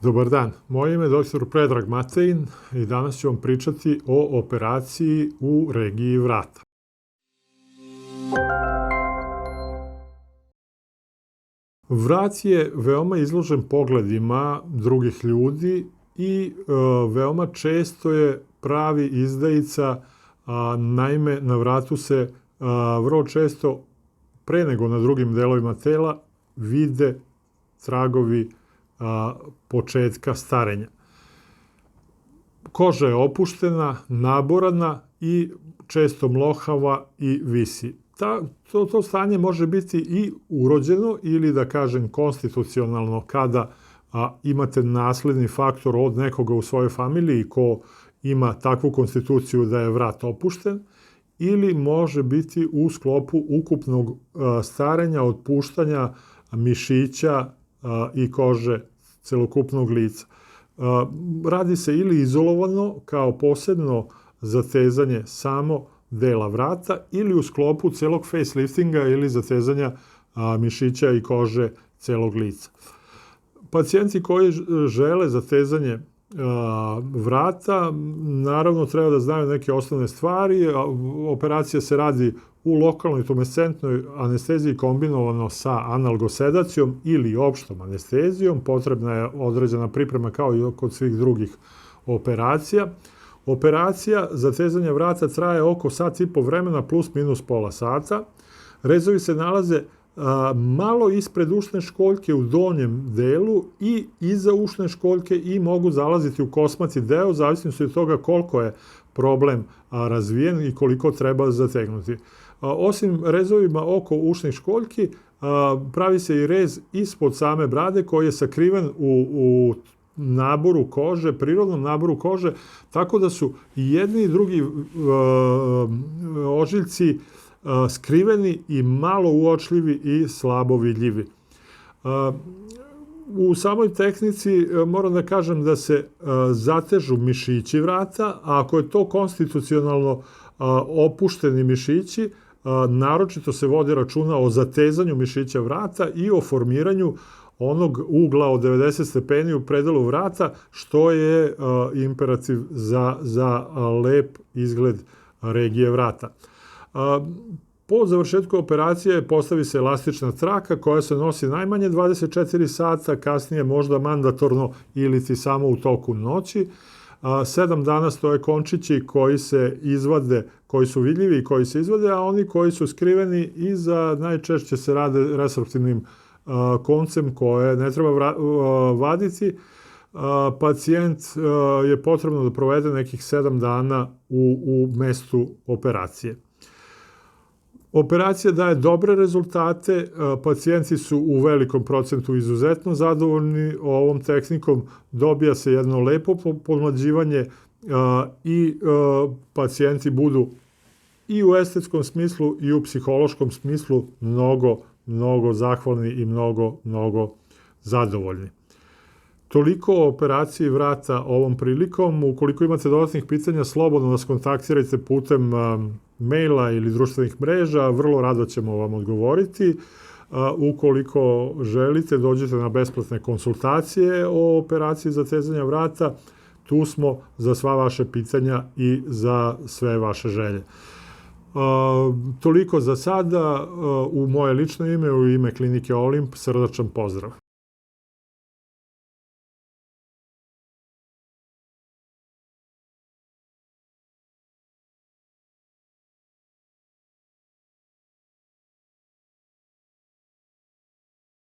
Dobar dan, moje ime je dr. Predrag Matejin i danas ću vam pričati o operaciji u regiji vrata. Vrat je veoma izložen pogledima drugih ljudi i veoma često je pravi izdajica, naime na vratu se vrlo često, pre nego na drugim delovima tela, vide tragovi početka starenja. Koža je opuštena, naborana i često mlohava i visi. To stanje može biti i urođeno ili, da kažem, konstitucionalno, kada imate nasledni faktor od nekoga u svojoj familiji ko ima takvu konstituciju da je vrat opušten, ili može biti u sklopu ukupnog starenja, otpuštanja mišića i kože celokupnog lica. Radi se ili izolovano kao posebno zatezanje samo dela vrata ili u sklopu celog faceliftinga ili zatezanja mišića i kože celog lica. Pacijenti koji žele zatezanje vrata, naravno treba da znaju neke osnovne stvari. Operacija se radi u lokalnoj tumescentnoj anesteziji kombinovano sa analgosedacijom ili opštom anestezijom. Potrebna je određena priprema kao i kod svih drugih operacija. Operacija zatezanja vrata traje oko sat i po vremena plus minus pola sata. Rezovi se nalaze malo ispred ušne školjke u donjem delu i iza ušne školjke i mogu zalaziti u kosmati deo, zavisno od toga koliko je problem razvijen i koliko treba zategnuti. Osim rezovima oko ušnih školjki, pravi se i rez ispod same brade koji je sakriven u naboru kože, prirodnom naboru kože, tako da su i jedni i drugi ožiljci skriveni i malo uočljivi i slabo vidljivi. U samoj tehnici moram da kažem da se zatežu mišići vrata, a ako je to konstitucionalno opušteni mišići, naročito se vodi računa o zatezanju mišića vrata i o formiranju onog ugla od 90 stepeni u predelu vrata, što je imperativ za lep izgled regije vrata. Po završetku operacije postavi se elastična traka koja se nosi najmanje 24 sata, kasnije možda mandatorno ili ti samo u toku noći. 7 dana stoje končići koji se izvade, koji su vidljivi i koji se izvade, a oni koji su skriveni iza najčešće se rade resorptivnim koncem koje ne treba vaditi. Pacijent je potrebno da provede nekih 7 dana u mestu operacije. Operacija daje dobre rezultate, pacijenti su u velikom procentu izuzetno zadovoljni ovom tehnikom, dobija se jedno lepo podmlađivanje i pacijenti budu i u estetskom smislu i u psihološkom smislu mnogo zahvalni i mnogo zadovoljni. Toliko o operaciji vrata ovom prilikom. Ukoliko imate dodatnih pitanja, slobodno nas kontaktirajte putem maila ili društvenih mreža, vrlo rado ćemo vam odgovoriti. Ukoliko želite, dođite na besplatne konsultacije o operaciji zatezanja vrata. Tu smo za sva vaše pitanja i za sve vaše želje. Toliko za sada. U moje lično ime, u ime klinike Olimp, srdačan pozdrav.